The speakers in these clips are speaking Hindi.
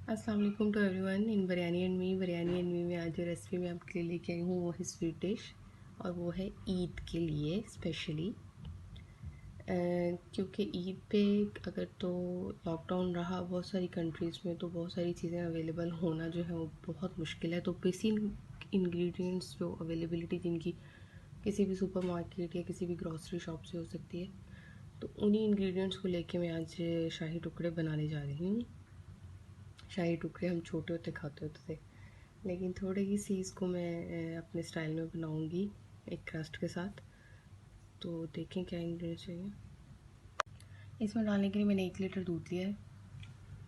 अस्सलाम वालेकुम to everyone in biryani and me में आज जो रेसिपी मैं आपके लिए लेके आई हूँ वो है स्वीट डिश और वो है ईद के लिए स्पेशली। क्योंकि ईद पे अगर तो लॉकडाउन रहा बहुत सारी कंट्रीज़ में तो बहुत सारी चीज़ें अवेलेबल होना जो है वो बहुत मुश्किल है। तो बेसिक इंग्रेडिएंट्स जो अवेलेबिलिटी जिनकी किसी भी सुपरमार्केट या किसी भी ग्रॉसरी शॉप से हो सकती है, तो उन्हीं इंग्रेडिएंट्स को लेके मैं आज शाही टुकड़े बनाने जा रही हूँ। शाही टुकड़े हम छोटे होते खाते होते थे, लेकिन थोड़ी सी इसको मैं अपने स्टाइल में बनाऊंगी एक क्रस्ट के साथ। तो देखें क्या इंग्रेडिएंट्स चाहिए। इसमें डालने के लिए मैंने 1 लीटर दूध लिया है,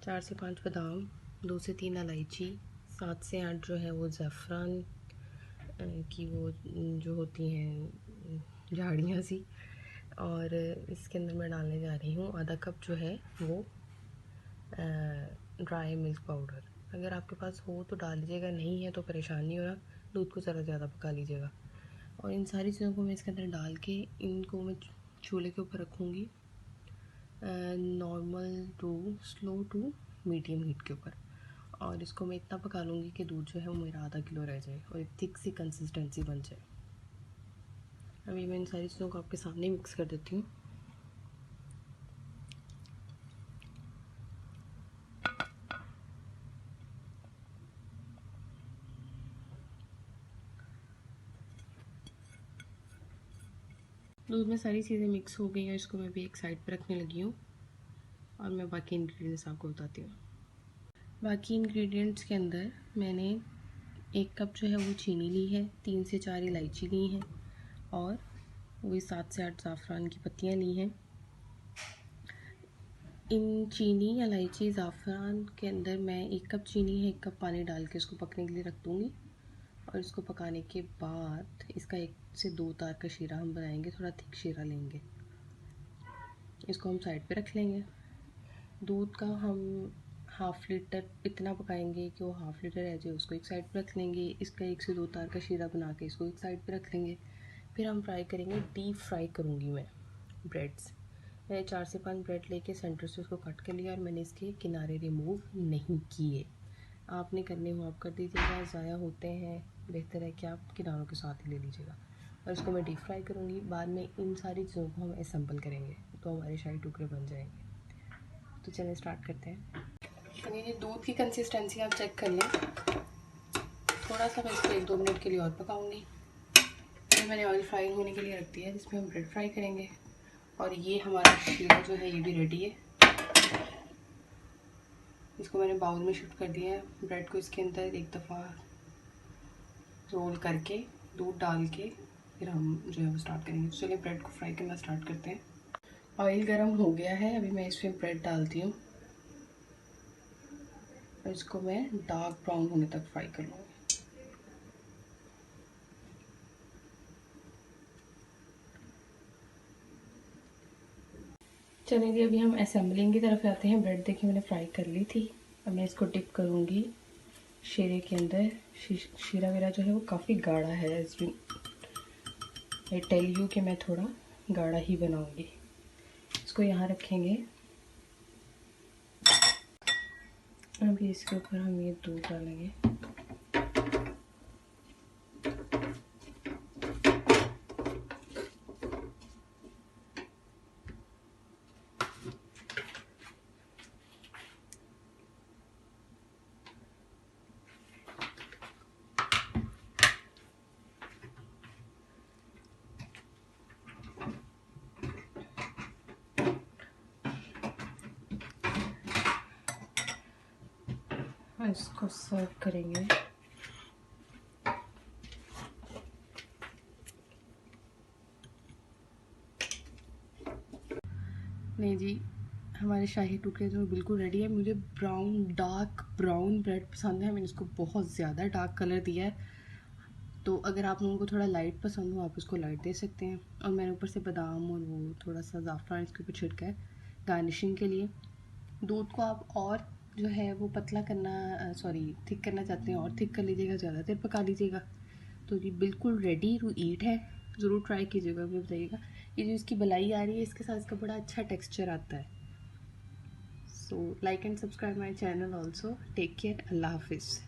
4 से 5 बादाम, 2 से 3 इलायची, 7 से 8 जो है वो ज़ैफ़रान की वो जो होती हैं झाड़ियाँ सी, और इसके अंदर मैं डालने जा रही हूँ आधा कप जो है वो ड्राई मिल्क पाउडर। अगर आपके पास हो तो डाल लीजिएगा, नहीं है तो परेशान नहीं होना, दूध को ज़रा ज़्यादा पका लीजिएगा। और इन सारी चीज़ों को मैं इसके अंदर डाल के इनको मैं चूल्हे के ऊपर रखूँगी normal to slow to medium heat के ऊपर, और इसको मैं इतना पका लूँगी कि दूध जो है वो मेरा आधा किलो रह जाए और एक थिक सी कंसिस्टेंसी बन जाए। अभी मैं इन सारी चीज़ों को आपके सामने मिक्स कर देती हूँ। दूध में सारी चीज़ें मिक्स हो गई हैं, इसको मैं भी एक साइड पर रखने लगी हूँ और मैं बाकी इंग्रेडिएंट्स आपको बताती हूँ। बाकी इंग्रेडिएंट्स के अंदर मैंने 1 कप जो है वो चीनी ली है, 3 से 4 इलायची ली हैं और वही 7 से 8 ज़ाफ़रान की पत्तियाँ ली हैं। इन चीनी, इलायची, ज़ाफ़रान के अंदर मैं 1 कप चीनी है 1 कप पानी डाल के इसको पकने के लिए रख दूँगी, और इसको पकाने के बाद इसका 1 से 2 तार का शीरा हम बनाएंगे, थोड़ा थिक शीरा लेंगे। इसको हम साइड पे रख लेंगे। दूध का हम हाफ़ लीटर इतना पकाएंगे कि वो हाफ़ लीटर रह जाए, उसको एक साइड पे रख लेंगे। इसका 1 से 2 तार का शीरा बना के इसको एक साइड पे रख लेंगे। फिर हम फ्राई करेंगे, डीप फ्राई करूँगी मैं ब्रेड्स। मैंने 4 से 5 ब्रेड लेके सेंटर से उसको कट कर लिया और मैंने इसके किनारे रिमूव नहीं किए। आपने करने हो आप कर दीजिएगा, ज़ाया होते हैं, बेहतर है कि आप किनारों के साथ ही ले लीजिएगा। और इसको मैं डीप फ्राई करूँगी, बाद में इन सारी चीज़ों को हम असेंबल करेंगे तो हमारे शाही टुकड़े बन जाएंगे। तो चलिए स्टार्ट करते हैं। ये दूध की कंसिस्टेंसी आप चेक कर लें। थोड़ा सा मैं इसको 1-2 मिनट के लिए और पकाऊंगी। फिर मैंने ऑयल फ्राई होने के लिए रख दिया है जिसमें हम ब्रेड फ्राई करेंगे। और ये हमारा शीरा जो है ये भी रेडी है। इसको मैंने बाउल में शिफ्ट कर दिया है। ब्रेड को इसके अंदर एक दफ़ा रोल करके दूध डाल के फिर हम जो है वो स्टार्ट करेंगे। चलिए ब्रेड को फ्राई करना स्टार्ट करते हैं। ऑयल गर्म हो गया है, अभी मैं इसमें ब्रेड डालती हूँ और इसको मैं डार्क ब्राउन होने तक फ्राई कर लूँगी। चलिए जी, अभी हम असेंबलिंग की तरफ आते हैं। ब्रेड देखिए मैंने फ्राई कर ली थी, अब मैं इसको डिप करूँगी शीरे के अंदर। शीरा मेरा जो है वो काफ़ी गाढ़ा है, आई टेल यू कि मैं थोड़ा गाढ़ा ही बनाऊँगी। इसको यहाँ रखेंगे। अभी इसके ऊपर हम ये दूध डालेंगे। इसको सर्व करेंगे। नहीं जी, हमारे शाही टुकड़े जो बिल्कुल रेडी है। मुझे ब्राउन, डार्क ब्राउन ब्रेड पसंद है, मैंने इसको बहुत ज़्यादा डार्क कलर दिया है। तो अगर आप लोगों को थोड़ा लाइट पसंद हो आप इसको लाइट दे सकते हैं। और मैंने ऊपर से बादाम और वो थोड़ा सा ज़ाफ़रान इसके ऊपर छिड़का है गार्निशिंग के लिए। दूध को आप और जो है वो पतला करना थिक करना चाहते हैं और थिक कर लीजिएगा, ज़्यादा देर पका लीजिएगा। तो ये बिल्कुल रेडी टू ईट है, ज़रूर ट्राई कीजिएगा, मुझे बताइएगा। ये जो इसकी बलाई आ रही है इसके साथ इसका बड़ा अच्छा टेक्सचर आता है। So like and subscribe my channel also. Take care. Allah Hafiz.